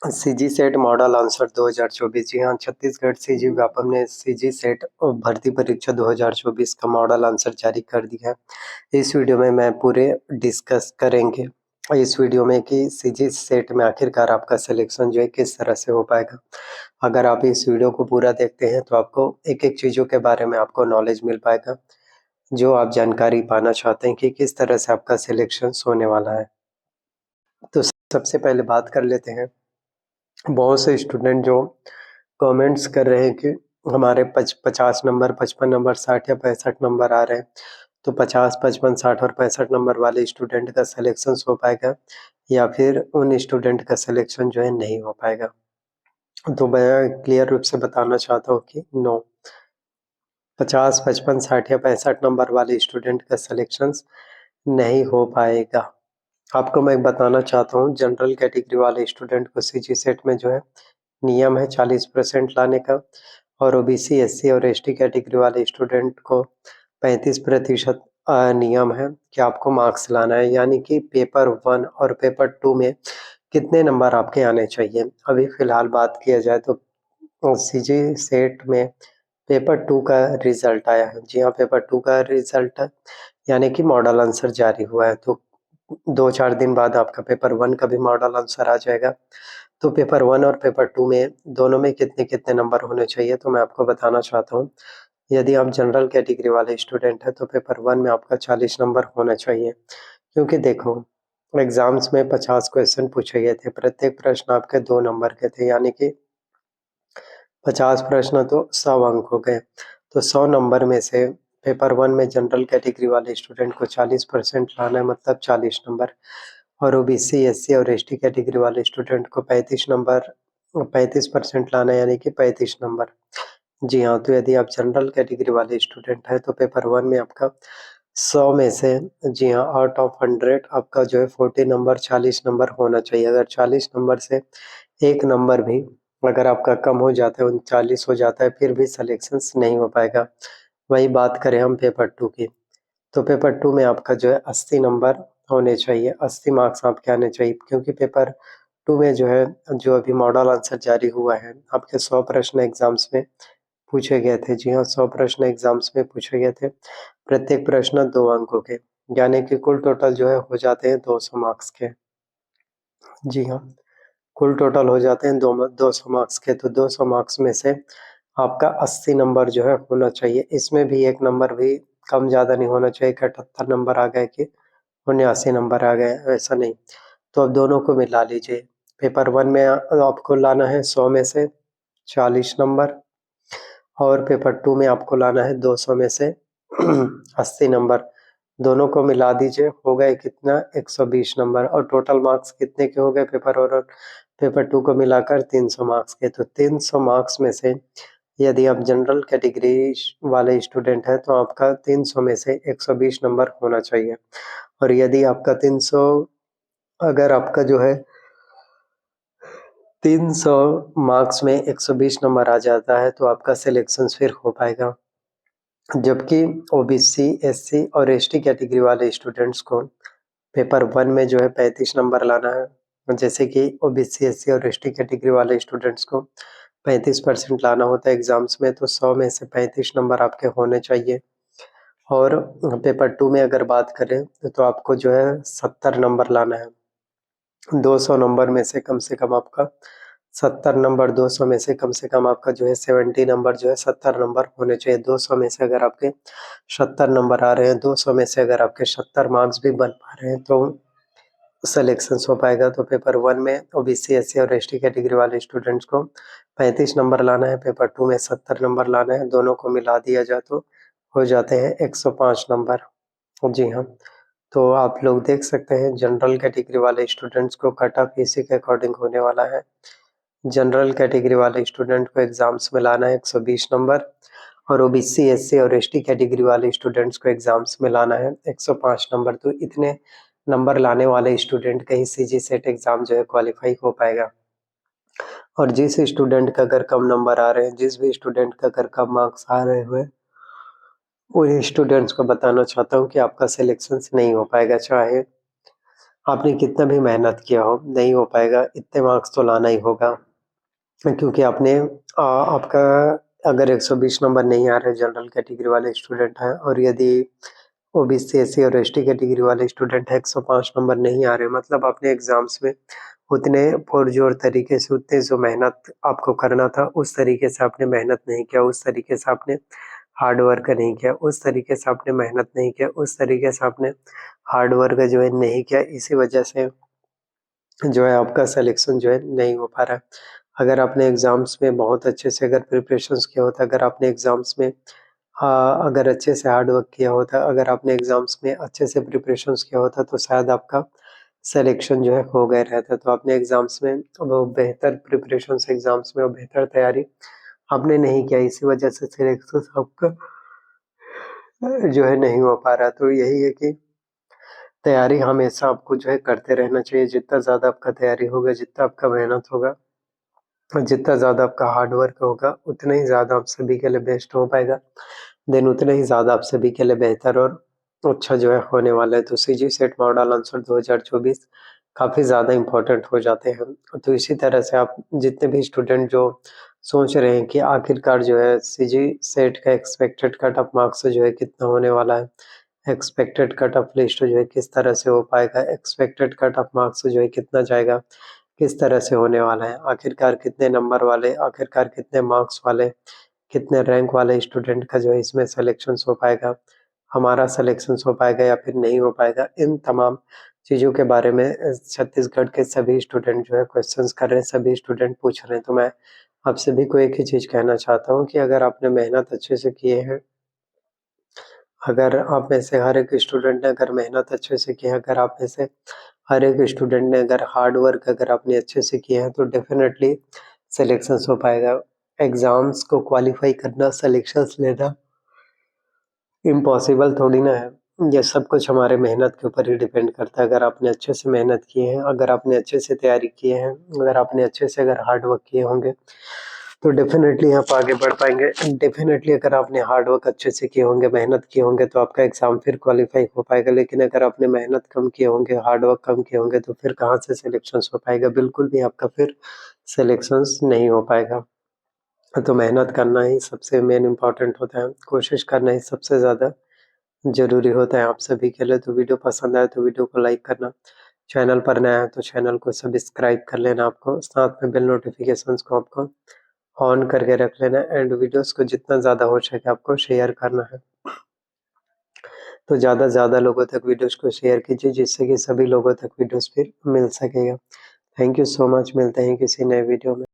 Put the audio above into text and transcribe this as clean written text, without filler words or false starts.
CG set model answer 2024। जी हाँ, Chhattisgarh CG Vyapam ने CG set भर्ती परीक्षा 2024 का मॉडल आंसर जारी कर दिया है। इस वीडियो में मैं पूरे डिस्कस करेंगे इस वीडियो में कि सीजी सेट में आखिरकार आपका सिलेक्शन जो है किस तरह से हो पाएगा। अगर आप इस वीडियो को पूरा देखते हैं तो आपको एक-एक चीज़ों के बारे में आपको नॉलेज मिल पाएगा, जो आप जानकारी पाना चाहते हैं कि किस तरह से आपका सिलेक्शन होने वाला है। तो सबसे पहले बात कर लेते हैं, बहुत से स्टूडेंट जो कमेंट्स कर रहे हैं कि हमारे 50 नंबर, 55 नंबर, 60 या 65 नंबर आ रहे हैं, तो 50, 55, 60 और 65 नंबर वाले स्टूडेंट का सिलेक्शन हो पाएगा या फिर उन स्टूडेंट का सिलेक्शन जो है नहीं हो पाएगा। तो मैं क्लियर रूप से बताना चाहता हूँ कि नो, 50, 55, 60 या 65 नंबर वाले स्टूडेंट का सिलेक्शंस नहीं हो पाएगा। आपको मैं बताना चाहता हूँ, जनरल कैटेगरी वाले स्टूडेंट को सीजी सेट में जो है नियम है 40% लाने का, और ओबीसी, एससी और एसटी कैटेगरी वाले स्टूडेंट को 35% नियम है कि आपको मार्क्स लाना है, यानी कि पेपर 1 और पेपर 2 में कितने नंबर आपके आने चाहिए। अभी फिलहाल बात किया जाए तो सीजी सेट में पेपर 2 का रिजल्ट आया है। जी हाँ, पेपर 2 का रिजल्ट यानी कि मॉडल आंसर जारी हुआ है, तो 2-4 दिन बाद आपका पेपर 1 का भी मॉडल आंसर आ जाएगा। तो पेपर 1 और पेपर 2 में दोनों में कितने-कितने नंबर होने चाहिए, तो मैं आपको बताना चाहता हूँ। यदि आप जनरल कैटेगरी वाले स्टूडेंट हैं तो पेपर 1 में आपका 40 नंबर होना चाहिए, क्योंकि देखो एग्ज़ाम्स में 50 क्वेश्चन पूछे गए थे, प्रत्येक प्रश्न आपके 2 नंबर के थे, यानी कि 50 प्रश्न तो 100 अंक हो गए। तो 100 नंबर में से पेपर 1 में जनरल कैटेगरी वाले स्टूडेंट को 40% लाना है, मतलब 40 नंबर, और ओबीसी, एससी और एसटी कैटेगरी वाले स्टूडेंट को 35% लाना है, यानी कि 35 नंबर। जी हाँ, तो यदि आप जनरल कैटेगरी वाले स्टूडेंट हैं तो पेपर 1 में आपका 100 में से, जी हाँ, आउट ऑफ 100 आपका जो है 40 नंबर, 40 नंबर होना चाहिए। अगर 40 नंबर से 1 नंबर भी अगर आपका कम हो जाता है, 39 हो जाता है, फिर भी सिलेक्शंस नहीं हो पाएगा। वही बात करें हम पेपर 2 की, तो पेपर 2 में आपका जो है 80 नंबर होने चाहिए, 80 मार्क्स आपके आने चाहिए, क्योंकि पेपर 2 में जो है, जो अभी मॉडल आंसर जारी हुआ है, आपके 100 प्रश्न एग्ज़ाम्स में पूछे गए थे। जी हाँ, 100 प्रश्न एग्ज़ाम्स में पूछे गए थे, प्रत्येक प्रश्न 2 अंकों के, यानी कि कुल टोटल जो है हो जाते हैं 200 मार्क्स के। जी हाँ, कुल टोटल हो जाते हैं 200 मार्क्स के, तो 200 मार्क्स में से आपका 80 नंबर जो है होना चाहिए। इसमें भी 1 नंबर भी कम ज़्यादा नहीं होना चाहिए कि 78 नंबर आ गए कि 79 नंबर आ गए, ऐसा नहीं। तो अब दोनों को मिला लीजिए। पेपर 1 में आपको लाना है 100 में से 40 नंबर, और पेपर 2 में आपको लाना है 200 में से 80 नंबर। दोनों को मिला दीजिए, हो गए कितना, 120 नंबर, और टोटल मार्क्स कितने के हो गए पेपर 1 और पेपर 2 को मिलाकर 300 मार्क्स के। तो 300 मार्क्स में से यदि आप जनरल कैटेगरी वाले स्टूडेंट हैं तो आपका 300 में से 120 नंबर होना चाहिए, और यदि आपका 300, अगर आपका जो है 300 मार्क्स में 120 नंबर आ जाता है तो आपका सिलेक्शन फिर हो पाएगा। जबकि ओबीसी, एससी और एसटी कैटेगरी वाले स्टूडेंट्स को पेपर 1 में जो है 35 नंबर लाना है। जैसे कि ओबीसी, एससी और एसटी कैटेगरी वाले स्टूडेंट्स को 35% लाना होता है एग्ज़ाम्स में, तो 100 में से 35 नंबर आपके होने चाहिए। और पेपर 2 में अगर बात करें तो आपको जो है 70 नंबर लाना है। 200 नंबर में से कम आपका 70 नंबर, 200 में से कम आपका जो है 70 नंबर, जो है 70 नंबर होने चाहिए। 200 में से अगर आपके 70 नंबर आ रहे हैं, 200 में से अगर आपके 70 मार्क्स भी बन पा रहे हैं तो सिलेक्शंस हो पाएगा। तो पेपर 1 में ओबीसी, एससी और एसटी कैटेगरी वाले स्टूडेंट्स को 35 नंबर लाना है, पेपर 2 में 70 नंबर लाना है, दोनों को मिला दिया जाए तो हो जाते हैं 105 नंबर। जी हाँ, तो आप लोग देख सकते हैं जनरल कैटेगरी वाले स्टूडेंट्स को कट ऑफ इसी के अकॉर्डिंग होने वाला है। जनरल कैटेगरी वाले स्टूडेंट को एग्ज़ाम्स में लाना है 120 नंबर, और ओबीसी, एससी और एसटी कैटेगरी वाले स्टूडेंट्स को एग्ज़ाम्स में लाना है 105 नंबर। तो इतने नंबर लाने वाले स्टूडेंट का ही सीजी सेट एग्ज़ाम जो है क्वालीफाई हो पाएगा। और जिस स्टूडेंट का अगर कम नंबर आ रहे हैं, जिस भी स्टूडेंट का अगर कम मार्क्स आ रहे हुए, उन स्टूडेंट्स को बताना चाहता हूँ कि आपका सिलेक्शंस नहीं हो पाएगा, चाहे आपने कितना भी मेहनत किया हो, नहीं हो पाएगा, इतने मार्क्स तो लाना ही होगा। क्योंकि आपने आपका अगर 120 नंबर नहीं आ रहे जनरल कैटेगरी वाले स्टूडेंट हैं और यदि ओबीसी, एससी और एसटी कैटेगरी वाले स्टूडेंट हैं 105 नंबर नहीं आ रहे, मतलब आपने एग्ज़ाम्स में उतने पुरज़ोर तरीके से उतने जो मेहनत आपको करना था, उस तरीके से आपने मेहनत नहीं किया, उस तरीके से आपने हार्ड वर्क नहीं किया, उस तरीके से आपने मेहनत नहीं किया, उस तरीके से आपने हार्ड वर्क जो है नहीं किया, इसी वजह से जो है आपका सिलेक्शन जो है नहीं हो पा रहा है। अगर आपने एग्ज़ाम्स में बहुत अच्छे से अगर प्रिपरेशंस किया होता, अगर आपने एग्ज़ाम्स में अगर अच्छे से हार्ड वर्क किया होता, अगर आपने एग्ज़ाम्स में अच्छे से प्रिपरेशंस किया होता तो शायद आपका सिलेक्शन जो है हो गया रहता। तो आपने एग्ज़ाम्स में वो बेहतर प्रिपरेशंस एग्ज़ाम्स में और बेहतर तैयारी आपने नहीं किया, इसी वजह से सिलेक्शन आपका जो है नहीं हो पा रहा। तो यही है कि तैयारी हमेशा आपको जो है करते रहना चाहिए। जितना ज़्यादा आपका तैयारी होगा, जितना आपका मेहनत होगा और जितना ज़्यादा आपका हार्ड वर्क होगा, उतना ही ज़्यादा आप सभी के लिए बेस्ट हो पाएगा। देन उतना ही ज़्यादा आप सभी के लिए बेहतर और अच्छा जो है होने वाला है। तो सीजी सेट मॉडल आंसर 2024 काफ़ी ज़्यादा इम्पोर्टेंट हो जाते हैं। तो इसी तरह से आप जितने भी स्टूडेंट जो सोच रहे हैं कि आखिरकार जो है सीजी सेट का एक्सपेक्टेड कट ऑफ मार्क्स जो है कितना होने वाला है, एक्सपेक्टेड कट ऑफ लिस्ट जो है किस तरह से हो पाएगा, एक्सपेक्टेड कट ऑफ मार्क्स जो है कितना जाएगा, किस तरह से होने वाला है, आखिरकार कितने नंबर वाले, आखिरकार कितने मार्क्स वाले, कितने रैंक वाले स्टूडेंट का जो है इसमें सिलेक्शंस हो पाएगा, हमारा सिलेक्शंस हो पाएगा या फिर नहीं हो पाएगा। इन तमाम चीज़ों के बारे में छत्तीसगढ़ के सभी स्टूडेंट जो है क्वेश्चंस कर रहे हैं, सभी स्टूडेंट पूछ रहे हैं। तो मैं आप सभी को एक ही चीज़ कहना चाहता हूँ कि अगर आपने मेहनत अच्छे से किए हैं, अगर आप में से हर एक स्टूडेंट ने अगर मेहनत अच्छे से की है, अगर आप में से हर एक स्टूडेंट ने अगर हार्ड वर्क अगर आपने अच्छे से किया है तो डेफ़िनेटली सिलेक्शंस हो पाएगा। एग्ज़ाम्स को क्वालीफ़ाई करना, सिलेक्शंस लेना इम्पॉसिबल थोड़ी ना है। ये सब कुछ हमारे मेहनत के ऊपर ही डिपेंड करता है। अगर आपने अच्छे से मेहनत की है, अगर आपने अच्छे से तैयारी की है, अगर आपने अच्छे से अगर हार्ड वर्क किए होंगे, तो डेफ़िनेटली आप आगे बढ़ पाएँगे। डेफ़िनेटली अगर आपने हार्ड वर्क अच्छे से किए होंगे, मेहनत किए होंगे तो आपका एग्ज़ाम फिर क्वालीफ़ाई हो पाएगा। लेकिन अगर आपने मेहनत कम किए होंगे, हार्ड वर्क कम किए होंगे तो फिर कहाँ से सिलेक्शंस हो पाएगा? बिल्कुल भी आपका फिर सिलेक्शंस नहीं हो पाएगा। तो मेहनत करना ही सबसे मेन इम्पोर्टेंट होता है। कोशिश करना ही सबसे ज़्यादा ज़रूरी होता है आप सभी के लिए। तो वीडियो पसंद आए तो वीडियो को लाइक करना, चैनल पर नया है तो चैनल को सब्सक्राइब कर लेना आपको, साथ में बेल नोटिफ़िकेशंस को आपको ऑन करके रख लेना एंड वीडियोज़ को जितना ज़्यादा हो सके आपको शेयर करना है। तो ज़्यादा से ज़्यादा लोगों तक वीडियोज़ को शेयर कीजिए जिससे कि सभी लोगों तक वीडियोज़ फिर मिल सकेगा। थैंक यू सो मच, मिलते हैं किसी नए वीडियो में।